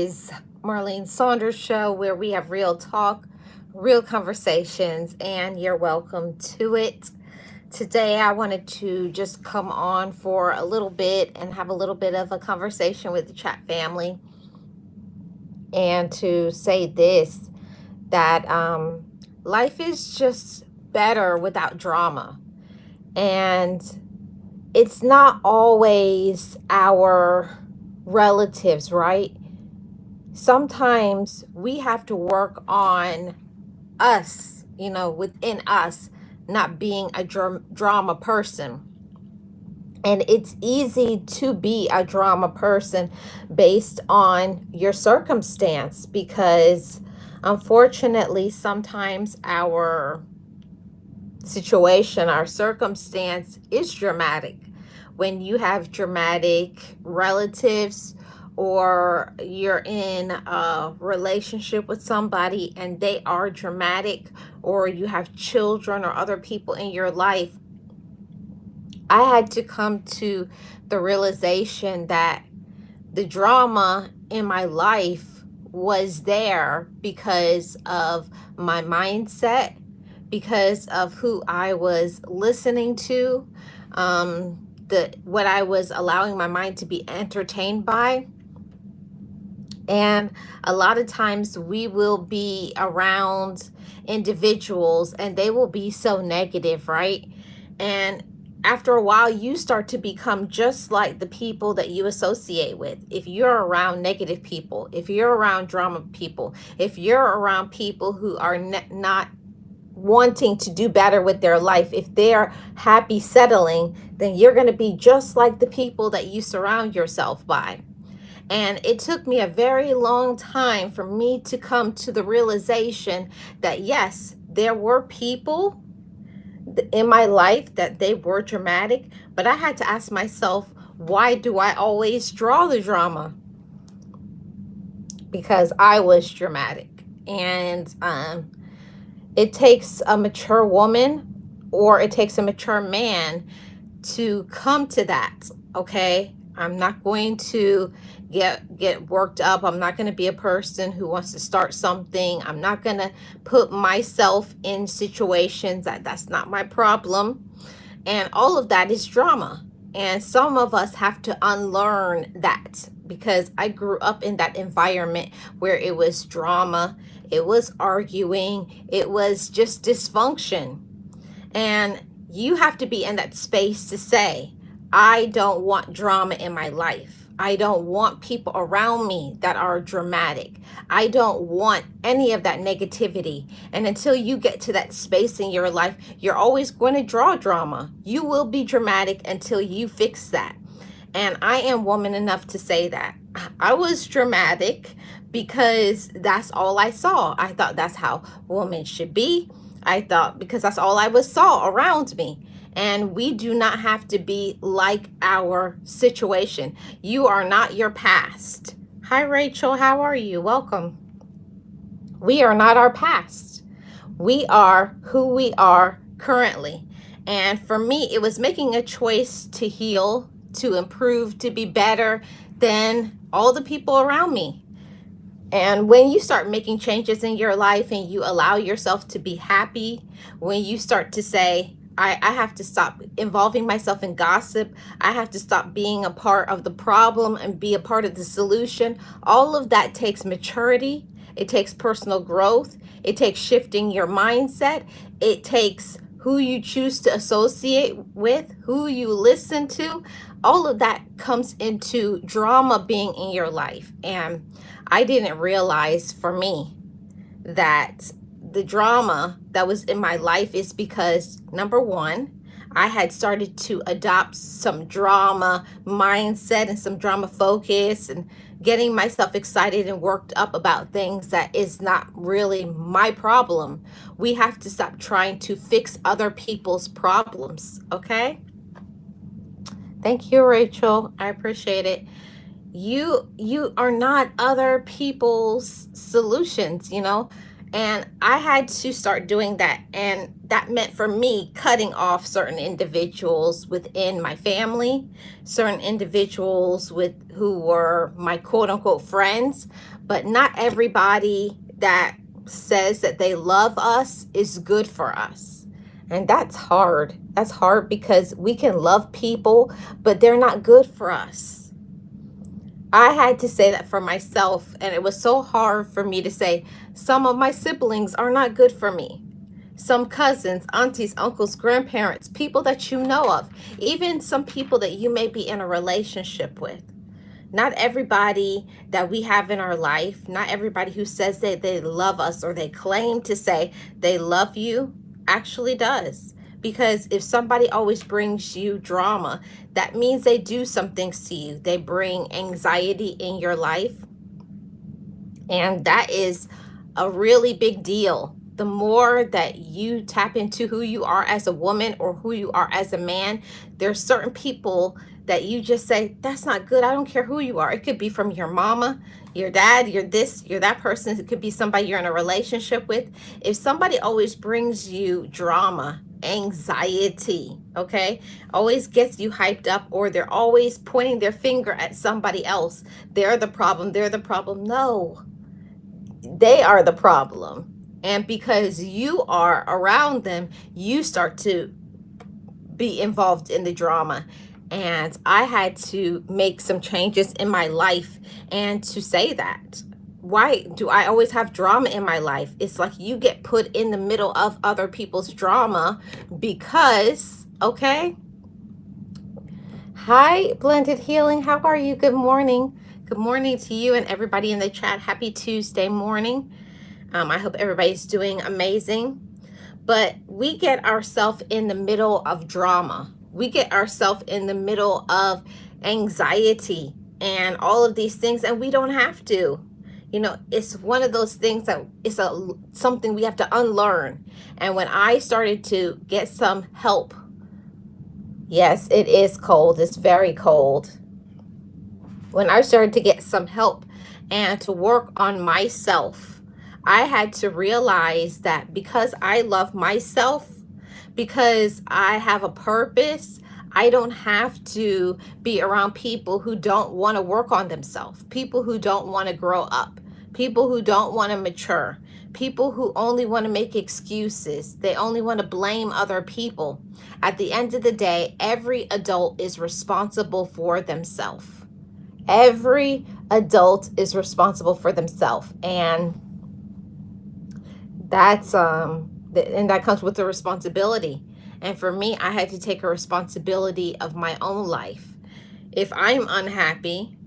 is Marlene Saunders show, where we have real talk, real conversations, and you're welcome to it. Today I wanted to just come on for a little bit and have a little bit of a conversation with the chat family, and to say this, that life is just better without drama. And it's not always our relatives, right? Sometimes we have to work on us, within us, not being a drama person. And it's easy to be a drama person based on your circumstance, because unfortunately, sometimes our situation, our circumstance is dramatic. When you have dramatic relatives, or you're in a relationship with somebody and they are dramatic, or you have children or other people in your life, I had to come to the realization that the drama in my life was there because of my mindset, because of who I was listening to, what I was allowing my mind to be entertained by. And a lot of times we will be around individuals and they will be so negative, right? And after a while, you start to become just like the people that you associate with. If you're around negative people, if you're around drama people, if you're around people who are not wanting to do better with their life, if they're happy settling, then you're going to be just like the people that you surround yourself by. And it took me a very long time for me to come to the realization that yes, there were people in my life that they were dramatic, but I had to ask myself, why do I always draw the drama? Because I was dramatic. And it takes a mature woman, or it takes a mature man to come to that. Okay, I'm not going to get worked up. I'm not going to be a person who wants to start something. I'm not going to put myself in situations that's not my problem. And all of that is drama. And some of us have to unlearn that, because I grew up in that environment where it was drama, it was arguing, it was just dysfunction. And you have to be in that space to say, I don't want drama in my life. I don't want people around me that are dramatic. I don't want any of that negativity. And until you get to that space in your life, you're always going to draw drama. You will be dramatic until you fix that. And I am woman enough to say that I was dramatic because that's all I saw. I thought that's how women should be. I thought because that's all I saw around me. And we do not have to be like our situation. You are not your past. Hi, Rachel. How are you? Welcome. We are not our past. We are who we are currently. And for me, it was making a choice to heal, to improve, to be better than all the people around me. And when you start making changes in your life and you allow yourself to be happy, when you start to say, I have to stop involving myself in gossip, I have to stop being a part of the problem and be a part of the solution, all of that takes maturity. It takes personal growth. It takes shifting your mindset. It takes who you choose to associate with, who you listen to. All of that comes into drama being in your life. And I didn't realize, for me, that the drama that was in my life is because, number one, I had started to adopt some drama mindset and some drama focus, and getting myself excited and worked up about things that is not really my problem. We have to stop trying to fix other people's problems, okay? Thank you, Rachel. I appreciate it. You are not other people's solutions, And I had to start doing that. And that meant for me cutting off certain individuals within my family, certain individuals with who were my quote unquote friends. But not everybody that says that they love us is good for us. And that's hard. That's hard because we can love people, but they're not good for us. I had to say that for myself, and it was so hard for me to say some of my siblings are not good for me. Some cousins, aunties, uncles, grandparents, people that you know of, even some people that you may be in a relationship with. Not everybody that we have in our life, not everybody who says that they love us or they claim to say they love you actually does. Because if somebody always brings you drama, that means they do some things to you. They bring anxiety in your life. And that is a really big deal. The more that you tap into who you are as a woman or who you are as a man, there's certain people that you just say, that's not good. I don't care who you are. It could be from your mama, your dad, you're this, you're that person. It could be somebody you're in a relationship with. If somebody always brings you drama, anxiety, okay, always gets you hyped up, or they're always pointing their finger at somebody else, they're the problem, they're the problem. No, they are the problem. And because you are around them, you start to be involved in the drama. And I had to make some changes in my life and to say that. Why do I always have drama in my life? It's like you get put in the middle of other people's drama because, okay? Hi, Blended Healing. How are you? Good morning. Good morning to you and everybody in the chat. Happy Tuesday morning. I hope everybody's doing amazing. But we get ourselves in the middle of drama. We get ourselves in the middle of anxiety and all of these things, and we don't have to. You know, it's one of those things that it's something we have to unlearn. And when I started to get some help, yes, it is cold. It's very cold. When I started to get some help and to work on myself, I had to realize that because I love myself, because I have a purpose, I don't have to be around people who don't want to work on themselves, people who don't want to grow up, people who don't want to mature, people who only want to make excuses. They only want to blame other people. At the end of the day, every adult is responsible for themselves. Every adult is responsible for themselves, and that's and that comes with the responsibility. And for me, I had to take a responsibility of my own life. If I'm unhappy,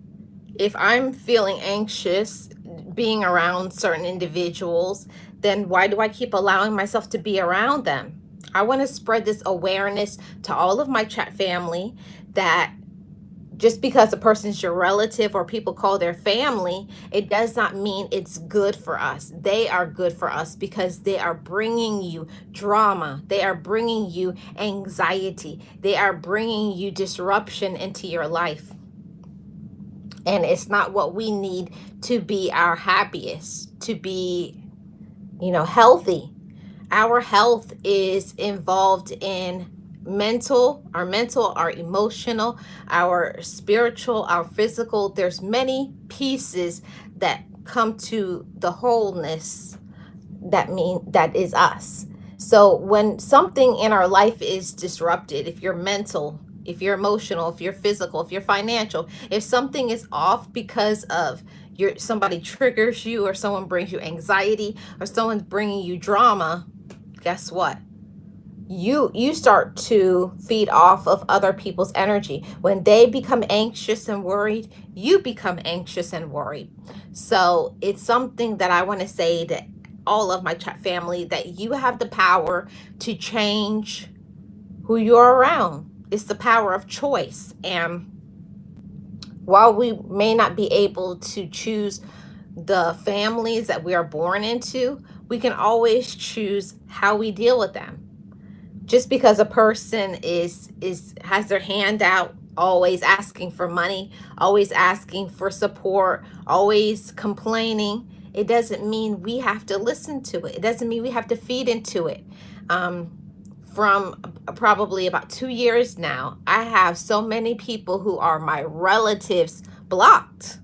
if I'm feeling anxious being around certain individuals, then why do I keep allowing myself to be around them? I want to spread this awareness to all of my chat family that just because a person's your relative or people call their family, it does not mean it's good for us. They are good for us because they are bringing you drama. They are bringing you anxiety. They are bringing you disruption into your life. And it's not what we need to be our happiest, to be, healthy. Our health is involved in our mental, our emotional, our spiritual, our physical. There's many pieces that come to the wholeness that is us. So when something in our life is disrupted, if you're mental, if you're emotional, if you're physical, if you're financial, if something is off because of somebody triggers you, or someone brings you anxiety, or someone's bringing you drama, guess what? You start to feed off of other people's energy. When they become anxious and worried, you become anxious and worried. So it's something that I want to say to all of my chat family, that you have the power to change who you're around. It's the power of choice. And while we may not be able to choose the families that we are born into, we can always choose how we deal with them. Just because a person has their hand out, always asking for money, always asking for support, always complaining, It doesn't mean we have to listen to it. It doesn't mean we have to feed into it. From probably about 2 years now, I have so many people who are my relatives blocked.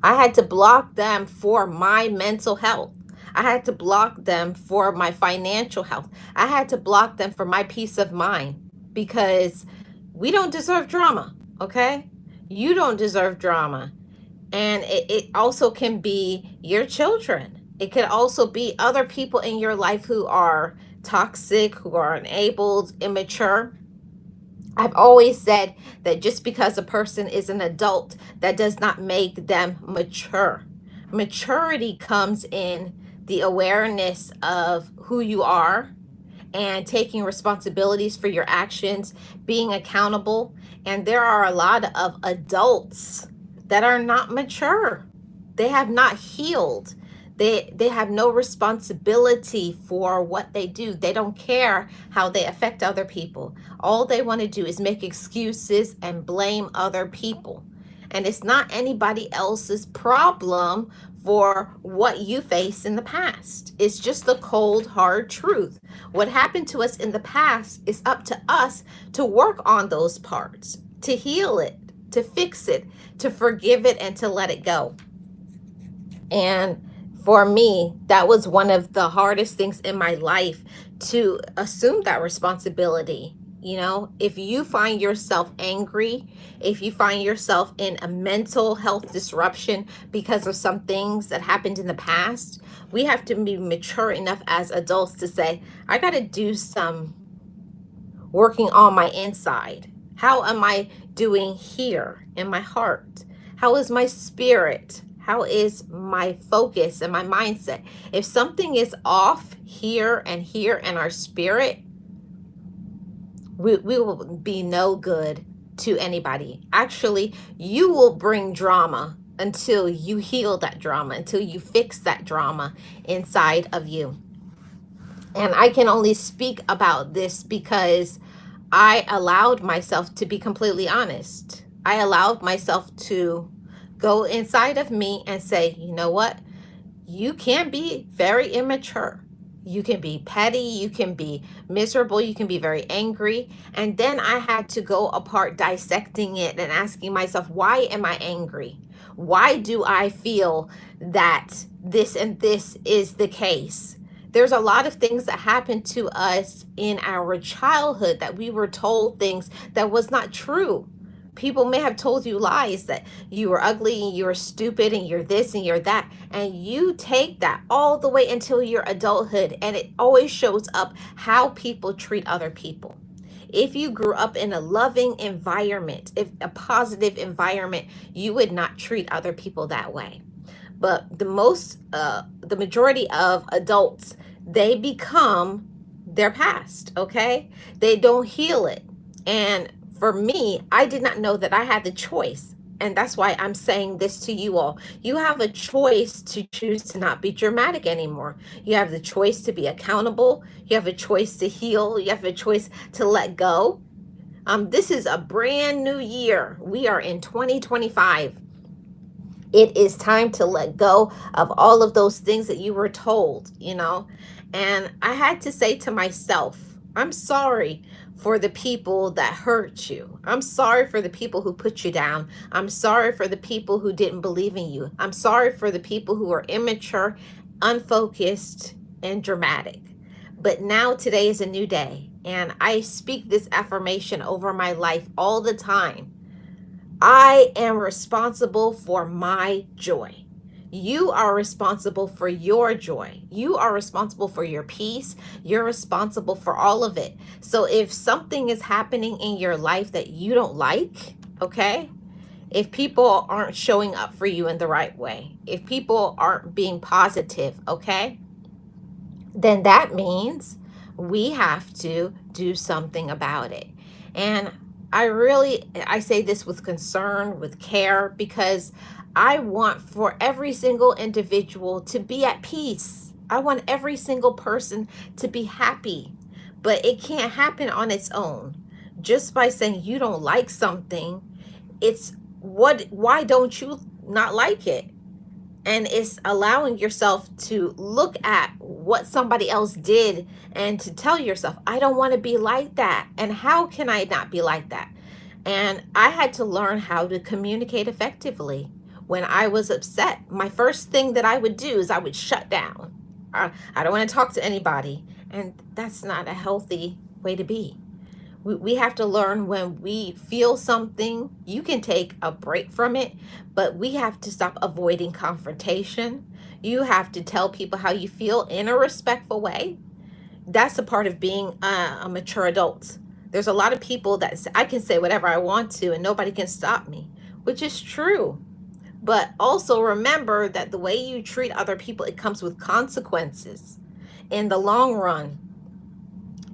I had to block them for my mental health. I had to block them for my financial health. I had to block them for my peace of mind because we don't deserve drama, okay? You don't deserve drama. And it also can be your children. It could also be other people in your life who are toxic, who are enabled, immature. I've always said that just because a person is an adult, that does not make them mature. Maturity comes in the awareness of who you are and taking responsibilities for your actions, being accountable. And there are a lot of adults that are not mature. They have not healed. They have no responsibility for what they do. They don't care how they affect other people. All they want to do is make excuses and blame other people. And it's not anybody else's problem for what you faced in the past. It's just the cold, hard truth. What happened to us in the past is up to us to work on those parts, to heal it, to fix it, to forgive it, and to let it go. And for me, that was one of the hardest things in my life, to assume that responsibility. You know, if you find yourself angry, if you find yourself in a mental health disruption because of some things that happened in the past, we have to be mature enough as adults to say, I got to do some working on my inside. How am I doing here in my heart? How is my spirit? How is my focus and my mindset? If something is off here and here in our spirit, we will be no good to anybody. Actually, you will bring drama until you heal that drama, until you fix that drama inside of you. And I can only speak about this because I allowed myself to be completely honest. I allowed myself to go inside of me and say, you know what? You can be very immature. You can be petty. You can be miserable. You can be very angry. And then I had to go apart dissecting it and asking myself, why am I angry? Why do I feel that this and this is the case? There's a lot of things that happened to us in our childhood that we were told things that was not true. People may have told you lies that you were ugly and you were stupid and you're this and you're that. And you take that all the way until your adulthood. And it always shows up how people treat other people. If you grew up in a loving environment, if a positive environment, you would not treat other people that way. But the majority of adults, they become their past, okay? They don't heal it. And for me, I did not know that I had the choice. And that's why I'm saying this to you all. You have a choice to choose to not be dramatic anymore. You have the choice to be accountable. You have a choice to heal. You have a choice to let go. This is a brand new year. We are in 2025. It is time to let go of all of those things that you were told, you know. And I had to say to myself, I'm sorry for the people that hurt you. I'm sorry for the people who put you down. I'm sorry for the people who didn't believe in you. I'm sorry for the people who are immature, unfocused, and dramatic. But now today is a new day, and I speak this affirmation over my life all the time. I am responsible for my joy. You are responsible for your joy. You are responsible for your peace. You're responsible for all of it. So if something is happening in your life that you don't like, okay? If people aren't showing up for you in the right way, if people aren't being positive, okay? Then that means we have to do something about it. And I say this with concern, with care, because I want for every single individual to be at peace. I want every single person to be happy, but it can't happen on its own. Just by saying you don't like something, why don't you not like it? And it's allowing yourself to look at what somebody else did and to tell yourself, I don't want to be like that. And how can I not be like that? And I had to learn how to communicate effectively. When I was upset, my first thing that I would do is I would shut down. I don't want to talk to anybody. And that's not a healthy way to be. We have to learn when we feel something, you can take a break from it, but we have to stop avoiding confrontation. You have to tell people how you feel in a respectful way. That's a part of being a mature adult. There's a lot of people that say, I can say whatever I want to and nobody can stop me, which is true. But also remember that the way you treat other people, it comes with consequences. In the long run,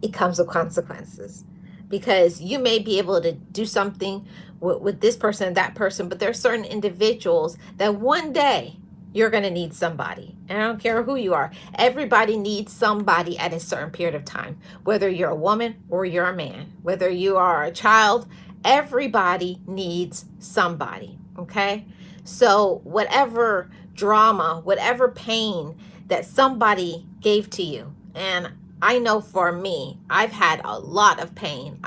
it comes with consequences, because you may be able to do something with this person and that person, but there are certain individuals that one day you're going to need somebody. And I don't care who you are. Everybody needs somebody at a certain period of time, whether you're a woman or you're a man, whether you are a child, everybody needs somebody. Okay. So whatever drama, whatever pain that somebody gave to you, and I know for me, I've had a lot of pain.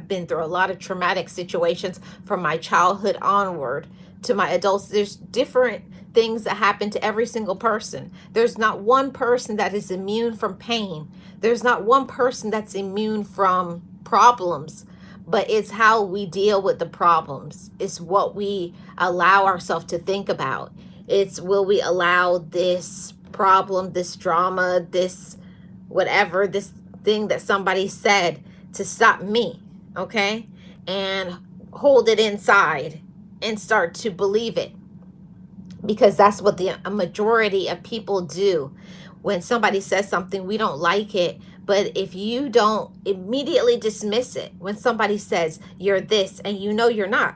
Been through a lot of traumatic situations from my childhood onward to my adults. There's different things that happen to every single person. There's not one person that is immune from pain. There's not one person that's immune from problems, but it's how we deal with the problems. It's what we allow ourselves to think about. It's, will we allow this problem, this drama, this whatever, this thing that somebody said to stop me, okay? And hold it inside and start to believe it, because that's what a majority of people do. When somebody says something, we don't like it, but if you don't immediately dismiss it, when somebody says you're this and you know you're not,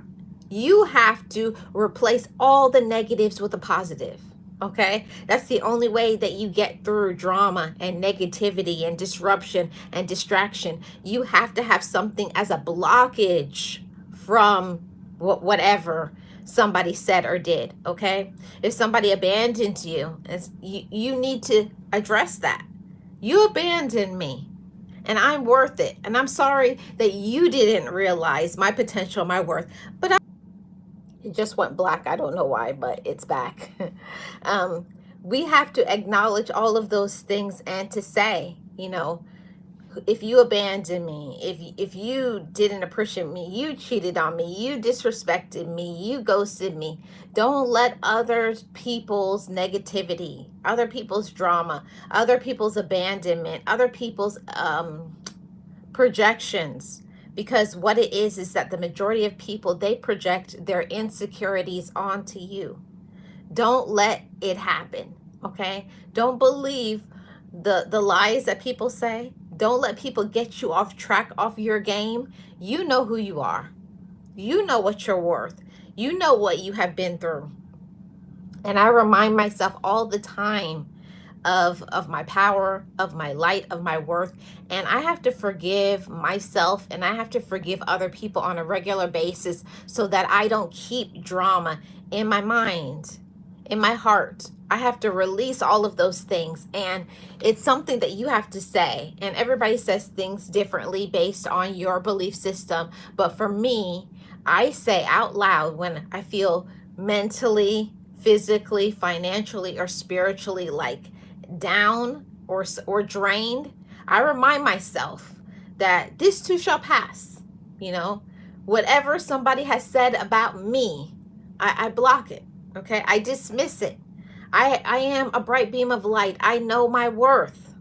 you have to replace all the negatives with a positive. Okay, that's the only way that you get through drama and negativity and disruption and distraction. You have to have something as a blockage from whatever somebody said or did. Okay, if somebody abandoned you, you need to address that. You abandoned me and I'm worth it, and I'm sorry that you didn't realize my potential, my worth, but it just went black. I don't know why, but it's back. um, we have to acknowledge all of those things and to say, if you abandoned me, if you didn't appreciate me, you cheated on me, you disrespected me, you ghosted me. Don't let other people's negativity, other people's drama, other people's abandonment, other people's projections, because what it is that the majority of people, they project their insecurities onto you. Don't let it happen. Okay, don't believe the lies that people say. Don't let people get you off track, off your game. You know who you are. You know what you're worth. You know what you have been through. And I remind myself all the time of my power, of my light, of my worth. And I have to forgive myself and I have to forgive other people on a regular basis so that I don't keep drama in my mind, in my heart. I have to release all of those things. And it's something that you have to say. And everybody says things differently based on your belief system. But for me, I say out loud when I feel mentally, physically, financially, or spiritually like down or drained. I remind myself that this too shall pass. Whatever somebody has said about me, I block it. Okay, I dismiss it. I am a bright beam of light. I know my worth.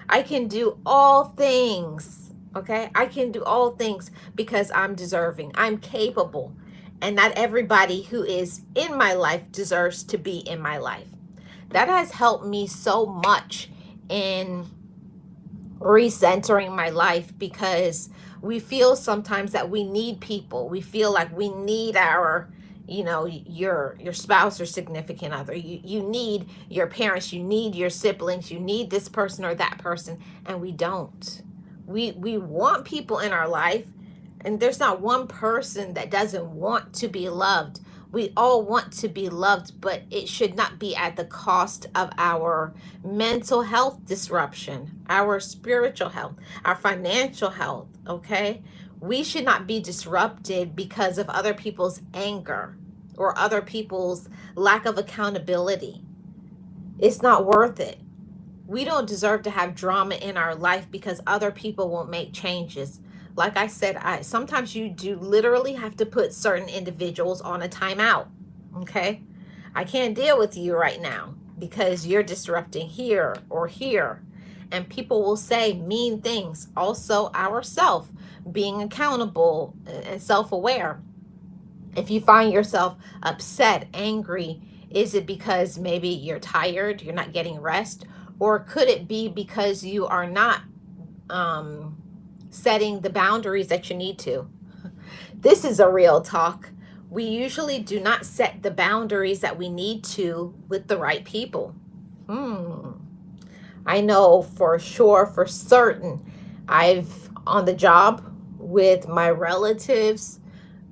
I can do all things. Okay, I can do all things because I'm deserving. I'm capable. And not everybody who is in my life deserves to be in my life. That has helped me so much in recentering my life, because we feel sometimes that we need people. We feel like we need our, your spouse or significant other. You need your parents, you need your siblings, you need this person or that person, and we don't. We want people in our life, and there's not one person that doesn't want to be loved. We all want to be loved, but it should not be at the cost of our mental health disruption, our spiritual health, our financial health, okay? We should not be disrupted because of other people's anger or other people's lack of accountability. It's not worth it. We don't deserve to have drama in our life because other people won't make changes. Like I said, I sometimes you do literally have to put certain individuals on a timeout. Okay? I can't deal with you right now because you're disrupting here or here. And people will say mean things. Also, ourself being accountable and self-aware. If you find yourself upset, angry, is it because maybe you're tired, you're not getting rest? Or could it be because you are not um, setting the boundaries that you need to? This is a real talk. We usually do not set the boundaries that we need to with the right people. Hmm. I know for sure, for certain, I've on the job with my relatives,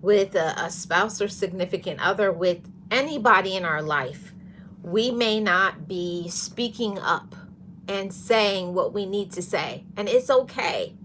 with a spouse or significant other, with anybody in our life, we may not be speaking up and saying what we need to say. And it's okay.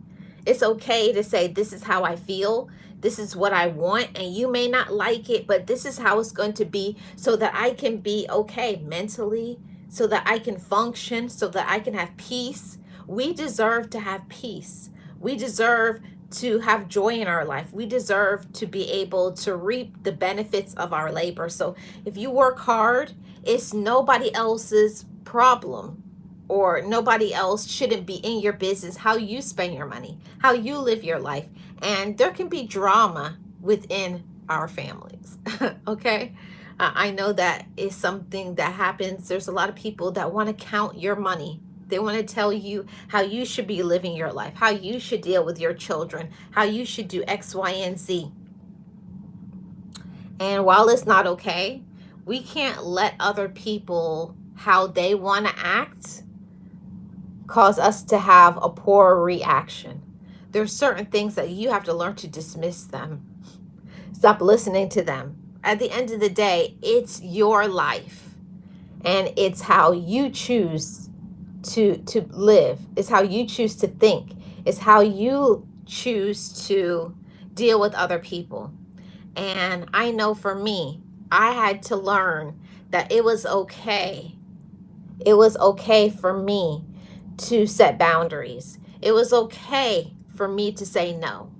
It's okay to say, this is how I feel. This is what I want. And you may not like it, but this is how it's going to be so that I can be okay mentally, so that I can function, so that I can have peace. We deserve to have peace. We deserve to have joy in our life. We deserve to be able to reap the benefits of our labor. So if you work hard, it's nobody else's problem, or nobody else shouldn't be in your business how you spend your money, how you live your life. And there can be drama within our families. Okay? I know that is something that happens. There's a lot of people that want to count your money. They want to tell you how you should be living your life, how you should deal with your children, how you should do X, Y, and Z. And while it's not okay, we can't let other people, how they want to act, cause us to have a poor reaction. There's certain things that you have to learn to dismiss them. Stop listening to them. At the end of the day, it's your life, and it's how you choose to live. It's how you choose to think. It's how you choose to deal with other people. And I know for me, I had to learn that it was okay. It was okay for me to set boundaries. It was okay for me to say no.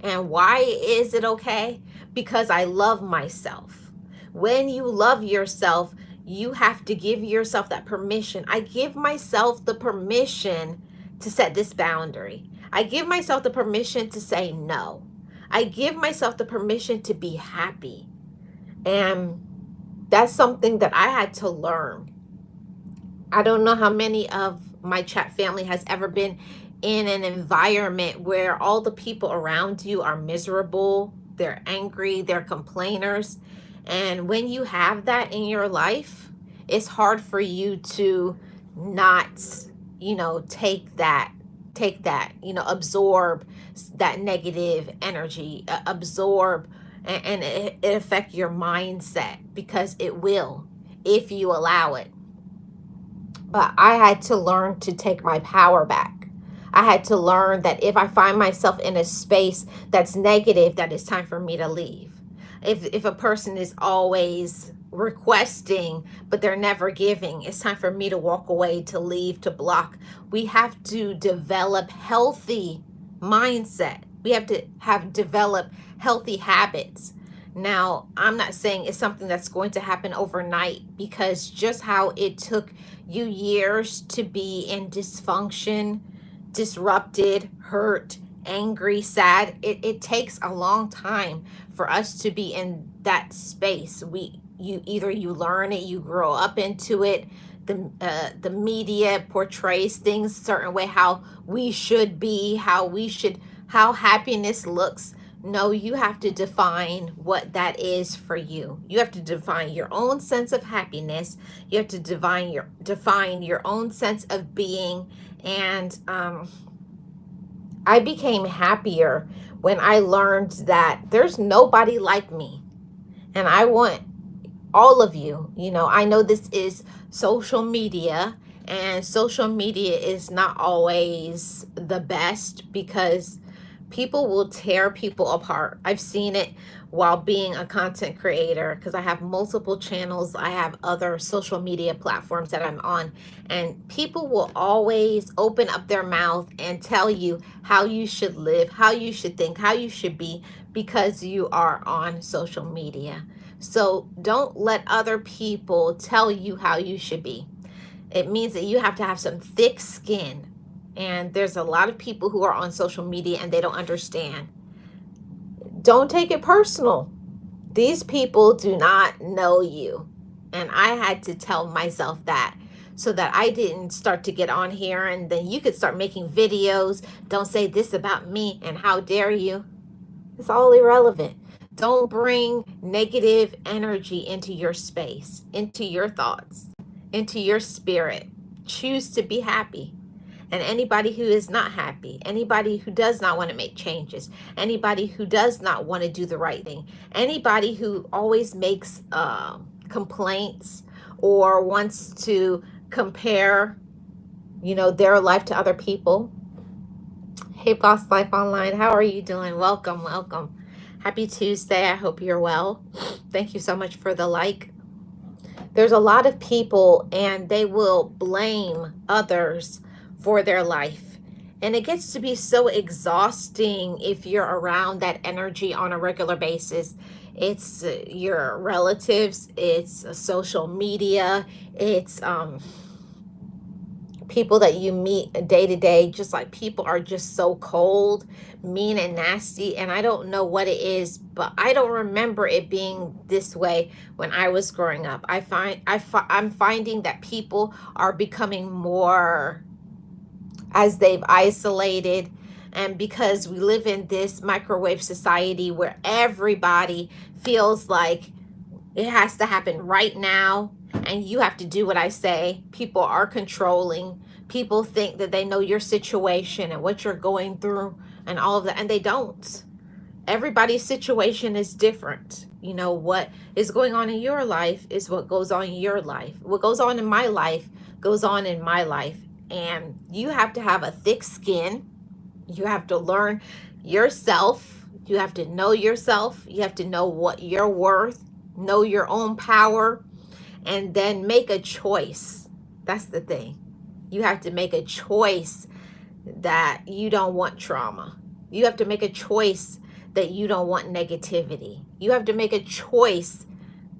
And why is it okay? Because I love myself. When you love yourself, you have to give yourself that permission. I give myself the permission to set this boundary. I give myself the permission to say no. I give myself the permission to be happy. And that's something that I had to learn. I don't know how many of my chat family has ever been in an environment where all the people around you are miserable, they're angry, they're complainers. And when you have that in your life, it's hard for you to not, absorb that negative energy, absorb, and it affect your mindset, because it will if you allow it. But I had to learn to take my power back. I had to learn that if I find myself in a space that's negative, that it's time for me to leave. If a person is always requesting, but they're never giving, it's time for me to walk away, to leave, to block. We have to develop healthy mindset. We have to develop healthy habits. Now, I'm not saying it's something that's going to happen overnight, because just how it took you years to be in dysfunction, disrupted, hurt, angry, sad, it takes a long time for us to be in that space. You learn it, you grow up into it. The media portrays things a certain way, how we should be, how happiness looks. No, you have to define what that is for you. You have to define your own sense of happiness. You have to define your own sense of being. And I became happier when I learned that there's nobody like me. And I want all of you, I know this is social media, and social media is not always the best because people will tear people apart. I've seen it while being a content creator because I have multiple channels. I have other social media platforms that I'm on, and people will always open up their mouth and tell you how you should live, how you should think, how you should be because you are on social media. So don't let other people tell you how you should be. It means that you have to have some thick skin. And there's a lot of people who are on social media and they don't understand. Don't take it personal. These people do not know you. And I had to tell myself that so that I didn't start to get on here and then you could start making videos. Don't say this about me and how dare you. It's all irrelevant. Don't bring negative energy into your space, into your thoughts, into your spirit. Choose to be happy. And anybody who is not happy, anybody who does not want to make changes, anybody who does not want to do the right thing, anybody who always makes complaints or wants to compare, their life to other people. Hey, Boss Life Online, how are you doing? Welcome, welcome. Happy Tuesday. I hope you're well. Thank you so much for the like. There's a lot of people and they will blame others for their life. And it gets to be so exhausting if you're around that energy on a regular basis. It's your relatives, it's social media, it's people that you meet day to day. Just like people are just so cold, mean, and nasty. And I don't know what it is, but I don't remember it being this way when I was growing up. I'm finding that people are becoming more as they've isolated, and because we live in this microwave society where everybody feels like it has to happen right now and you have to do what I say. People are controlling. People think that they know your situation and what you're going through and all of that, and they don't. Everybody's situation is different. What is going on in your life is what goes on in your life. What goes on in my life goes on in my life. And you have to have a thick skin. You have to learn yourself. You have to know yourself. You have to know what you're worth, know your own power, and then make a choice. That's the thing. You have to make a choice that you don't want trauma. You have to make a choice that you don't want negativity. You have to make a choice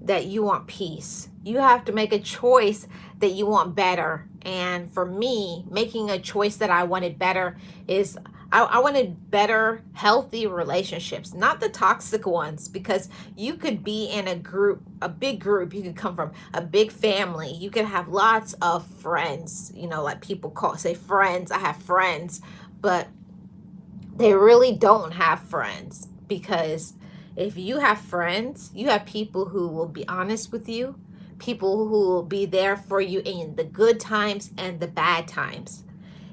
that you want peace. You have to make a choice that you want better. And for me, making a choice that I wanted better is I wanted better, healthy relationships, not the toxic ones, because you could be in a group, a big group. You could come from a big family. You could have lots of friends, like people say friends. I have friends, but they really don't have friends, because if you have friends, you have people who will be honest with you, people who will be there for you in the good times and the bad times.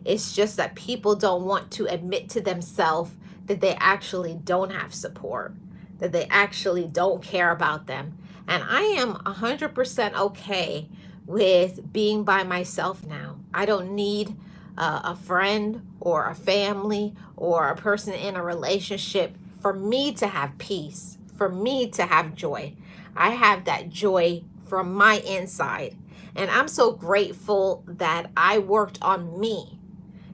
It's just that people don't want to admit to themselves that they actually don't have support, that they actually don't care about them. And I am 100% okay with being by myself now. I don't need a friend or a family or a person in a relationship for me to have peace, for me to have joy. I have that joy from my inside. And I'm so grateful that I worked on me,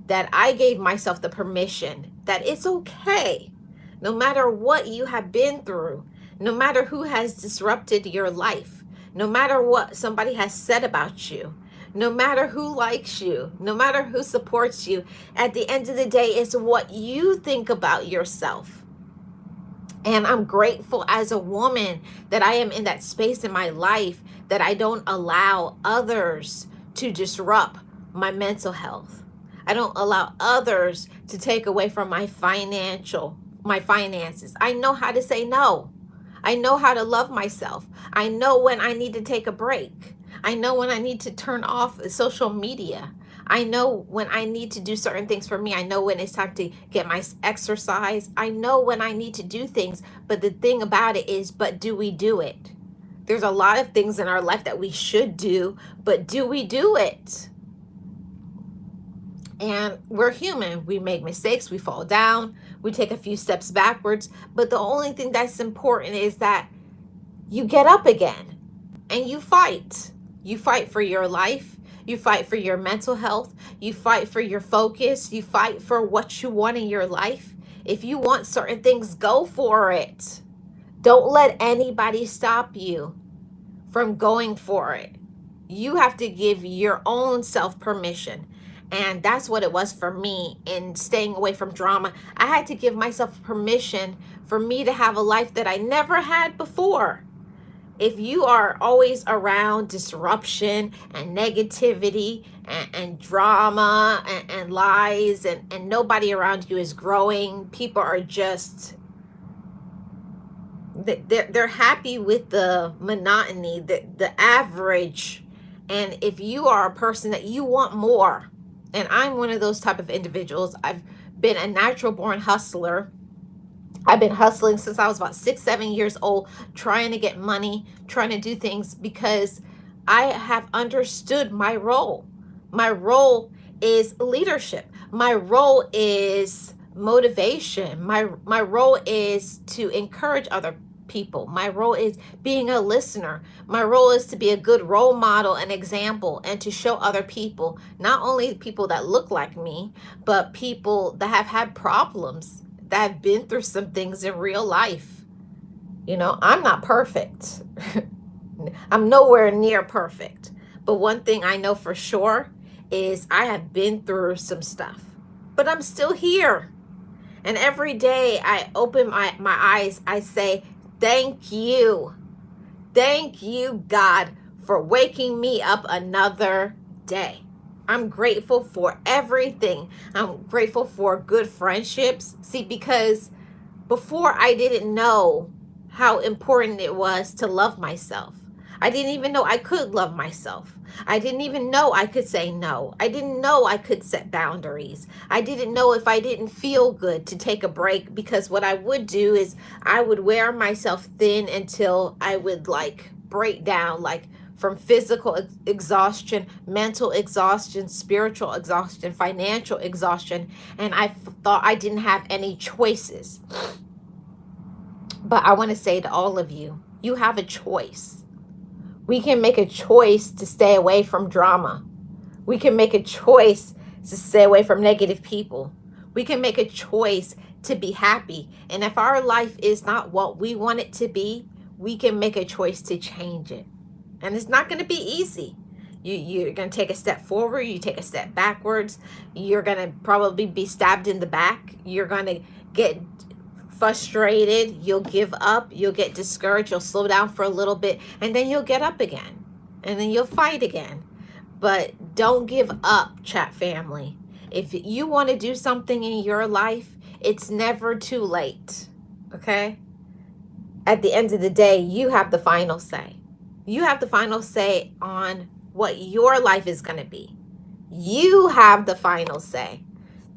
that I gave myself the permission that it's okay, no matter what you have been through, no matter who has disrupted your life, no matter what somebody has said about you, no matter who likes you, no matter who supports you. At the end of the day, it's what you think about yourself. And I'm grateful as a woman that I am in that space in my life that I don't allow others to disrupt my mental health. I don't allow others to take away from my finances. I know how to say no. I know how to love myself. I know when I need to take a break. I know when I need to turn off social media. I know when I need to do certain things for me. I know when it's time to get my exercise. I know when I need to do things. But the thing about it is, but do we do it? There's a lot of things in our life that we should do, but do we do it? And we're human. We make mistakes, we fall down, we take a few steps backwards. But the only thing that's important is that you get up again and you fight. You fight for your life. You fight for your mental health. You fight for your focus. You fight for what you want in your life. If you want certain things, go for it. Don't let anybody stop you from going for it. You have to give your own self permission. And that's what it was for me in staying away from drama. I had to give myself permission for me to have a life that I never had before. If you are always around disruption and negativity and drama and lies, and nobody around you is growing, people are just, they're happy with the monotony, the average. And if you are a person that you want more, and I'm one of those type of individuals, I've been a natural born hustler. I've been hustling since I was about 6, 7 years old, trying to get money, trying to do things because I have understood my role. My role is leadership. My role is motivation. My role is to encourage other people. My role is being a listener. My role is to be a good role model and example, and to show other people, not only people that look like me, but people that have had problems, that have been through some things in real life. I'm not perfect. I'm nowhere near perfect. But one thing I know for sure is I have been through some stuff, but I'm still here. And every day I open my eyes, I say, thank you. Thank you, God, for waking me up another day. I'm grateful for everything. I'm grateful for good friendships. See, because before I didn't know how important it was to love myself. I didn't even know I could love myself. I didn't even know I could say no. I didn't know I could set boundaries. I didn't know if I didn't feel good to take a break, because what I would do is I would wear myself thin until I would break down, from physical exhaustion, mental exhaustion, spiritual exhaustion, financial exhaustion, and I thought I didn't have any choices. But I want to say to all of you, you have a choice. We can make a choice to stay away from drama. We can make a choice to stay away from negative people. We can make a choice to be happy. And if our life is not what we want it to be, we can make a choice to change it. And it's not going to be easy. You're going to take a step forward. You take a step backwards. You're going to probably be stabbed in the back. You're going to get frustrated. You'll give up. You'll get discouraged. You'll slow down for a little bit. And then you'll get up again. And then you'll fight again. But don't give up, chat family. If you want to do something in your life, it's never too late. Okay? At the end of the day, you have the final say. You have the final say on what your life is going to be. You have the final say.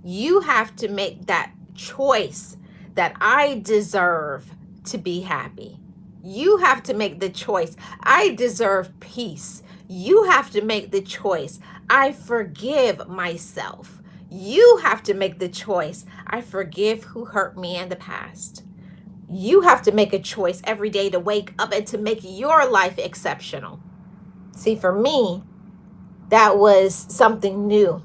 You have to make that choice that I deserve to be happy. You have to make the choice. I deserve peace. You have to make the choice. I forgive myself. You have to make the choice. I forgive who hurt me in the past. You have to make a choice every day to wake up and to make your life exceptional. See, for me, that was something new.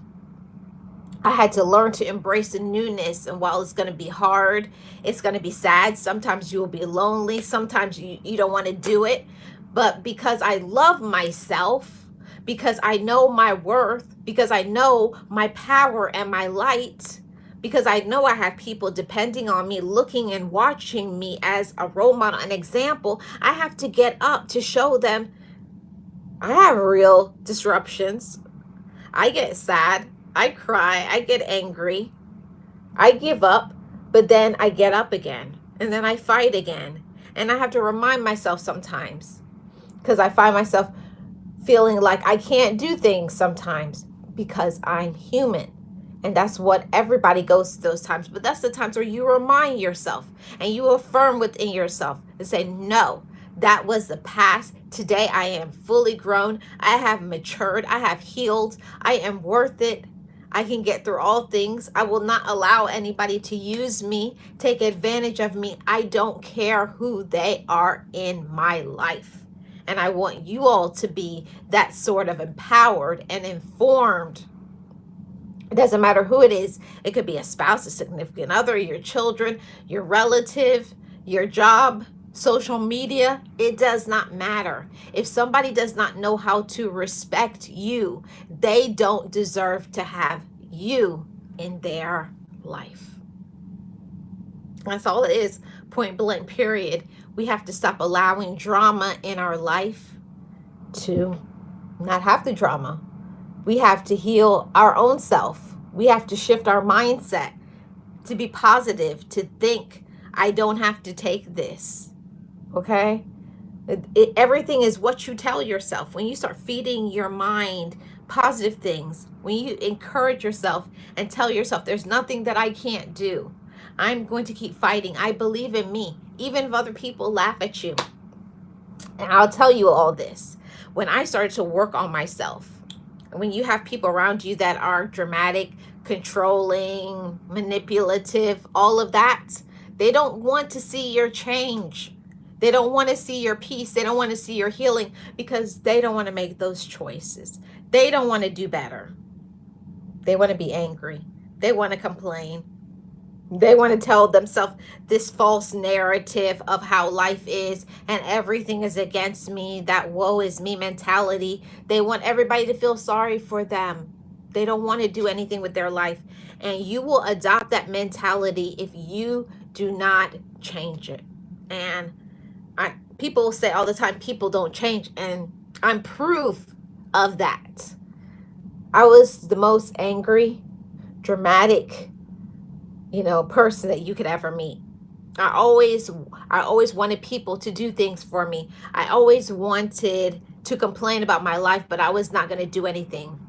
I had to learn to embrace the newness. And while it's going to be hard, it's going to be sad. Sometimes you will be lonely. Sometimes you don't want to do it. But because I love myself, because I know my worth, because I know my power and my light, because I know I have people depending on me, looking and watching me as a role model, an example, I have to get up to show them I have real disruptions. I get sad. I cry. I get angry. I give up, but then I get up again, and then I fight again. And I have to remind myself sometimes, because I find myself feeling like I can't do things sometimes. because I'm human. And that's what everybody goes through those times. But that's the times where you remind yourself and you affirm within yourself and say, no, that was the past. Today I am fully grown. I have matured. I have healed. I am worth it. I can get through all things. I will not allow anybody to use me, take advantage of me. I don't care who they are in my life. And I want you all to be that sort of empowered and informed. It doesn't matter who it is. It could be a spouse, a significant other, your children, your relative, your job, social media. It does not matter. If somebody does not know how to respect you, they don't deserve to have you in their life. That's all it is. Point blank, period. We have to stop allowing drama in our life to not have the drama. We have to heal our own self. We have to shift our mindset to be positive, to think, I don't have to take this. Okay? Everything is what you tell yourself. When you start feeding your mind positive things, when you encourage yourself and tell yourself, there's nothing that I can't do. I'm going to keep fighting. I believe in me. Even if other people laugh at you. And I'll tell you all this. When I started to work on myself, when you have people around you that are dramatic, controlling, manipulative, all of that, they don't want to see your change. They don't want to see your peace. They don't want to see your healing because they don't want to make those choices. They don't want to do better. They want to be angry. They want to complain. They want to tell themselves this false narrative of how life is and everything is against me, that woe is me mentality. They want everybody to feel sorry for them. They don't want to do anything with their life. And you will adopt that mentality if you do not change it. And people say all the time, people don't change. And I'm proof of that. I was the most angry, dramatic, person that you could ever meet. I always wanted people to do things for me. I always wanted to complain about my life, but I was not going to do anything.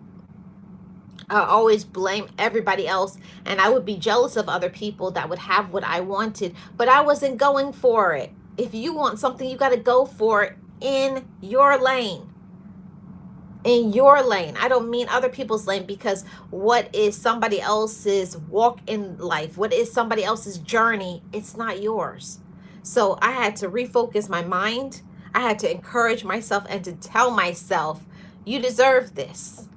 I always blame everybody else, and I would be jealous of other people that would have what I wanted, but I wasn't going for it. If you want something, you got to go for it in your lane. In your lane. I don't mean other people's lane, because what is somebody else's walk in life? What is somebody else's journey? It's not yours. So I had to refocus my mind. I had to encourage myself and to tell myself, you deserve this.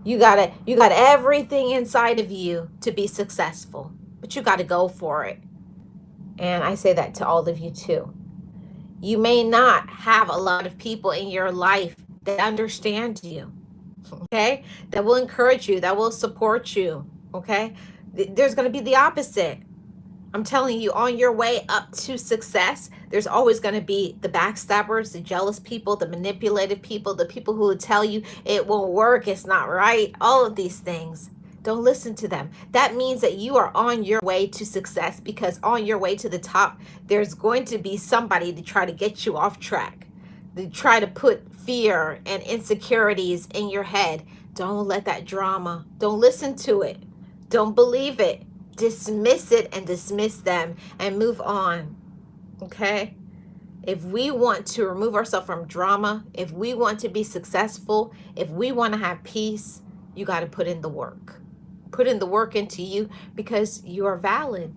You got everything inside of you to be successful, but you got to go for it. And I say that to all of you too. You may not have a lot of people in your life that understand you, okay? That will encourage you, that will support you, okay? There's going to be the opposite. I'm telling you, on your way up to success, there's always going to be the backstabbers, the jealous people, the manipulative people, the people who will tell you it won't work, it's not right, all of these things. Don't listen to them. That means that you are on your way to success, because on your way to the top, there's going to be somebody to try to get you off track, to try to put fear and insecurities in your head. Don't let that drama. Don't listen to it. Don't believe it. Dismiss it and dismiss them and move on. Okay? If we want to remove ourselves from drama, if we want to be successful, if we want to have peace, you got to put in the work. Put in the work into you, because you are valid.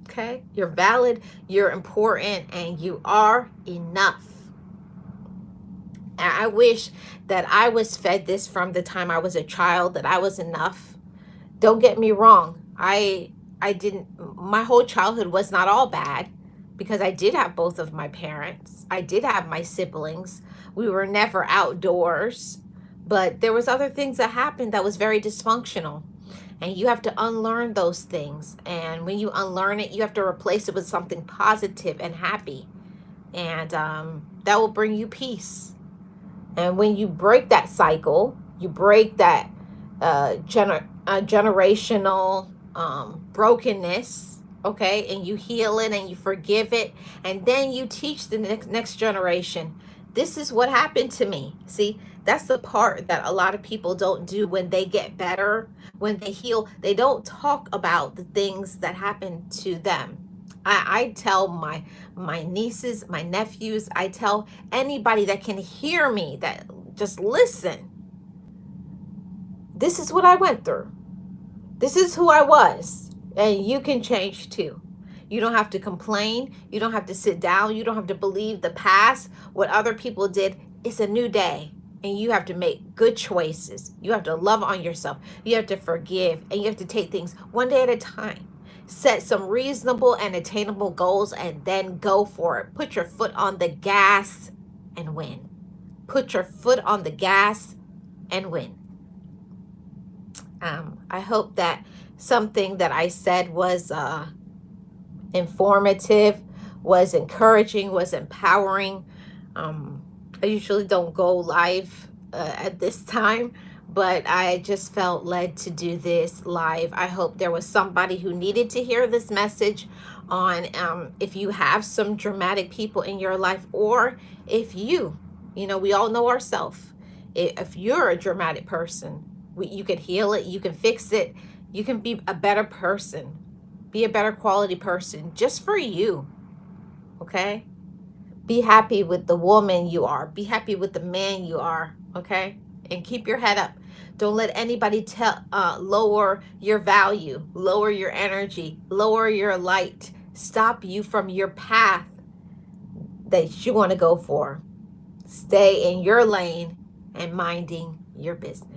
Okay? You're valid, you're important, and you are enough. And I wish that I was fed this from the time I was a child, that I was enough. Don't get me wrong. I didn't, my whole childhood was not all bad, because I did have both of my parents. I did have my siblings. We were never outdoors, but there was other things that happened that was very dysfunctional. And you have to unlearn those things. And when you unlearn it, you have to replace it with something positive and happy. And that will bring you peace. And when you break that cycle, you break that generational brokenness, okay, and you heal it and you forgive it, and then you teach the next generation, This is what happened to me. See, that's the part that a lot of people don't do when they get better, when they heal. They don't talk about the things that happened to them. I tell my nieces, my nephews, I tell anybody that can hear me, that just listen. This is what I went through. This is who I was. And you can change too. You don't have to complain. You don't have to sit down. You don't have to believe the past, what other people did. It's a new day. And you have to make good choices. You have to love on yourself. You have to forgive. And you have to take things one day at a time. Set some reasonable and attainable goals and then go for it. Put your foot on the gas and win. Put your foot on the gas and win. I hope that something that I said was informative, was encouraging, was empowering. I usually don't go live at this time, but I just felt led to do this live. I hope there was somebody who needed to hear this message on if you have some dramatic people in your life, or if you know, we all know ourselves. If you're a dramatic person, you can heal it, you can fix it, you can be a better person, be a better quality person just for you. Okay? Be happy with the woman you are, be happy with the man you are. Okay? And keep your head up. Don't let anybody lower your value, lower your energy, lower your light, stop you from your path that you want to go for. Stay in your lane and minding your business.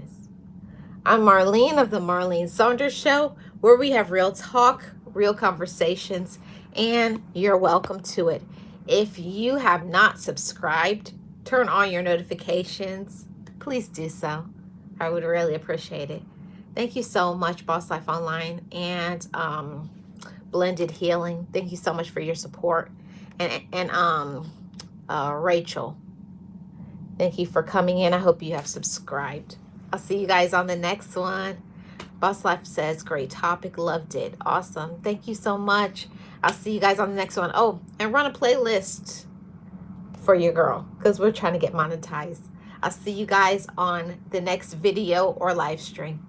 I'm Marlene of the Marlene Saunders Show, where we have real talk, real conversations, and you're welcome to it. If you have not subscribed, turn on your notifications. Please do so. I would really appreciate it. Thank you so much, Boss Life Online and Blended Healing. Thank you so much for your support. And Rachel, thank you for coming in. I hope you have subscribed. I'll see you guys on the next one. Boss Life says, great topic, loved it. Awesome. Thank you so much. I'll see you guys on the next one. Oh, and run a playlist for your girl, because we're trying to get monetized. I'll see you guys on the next video or live stream.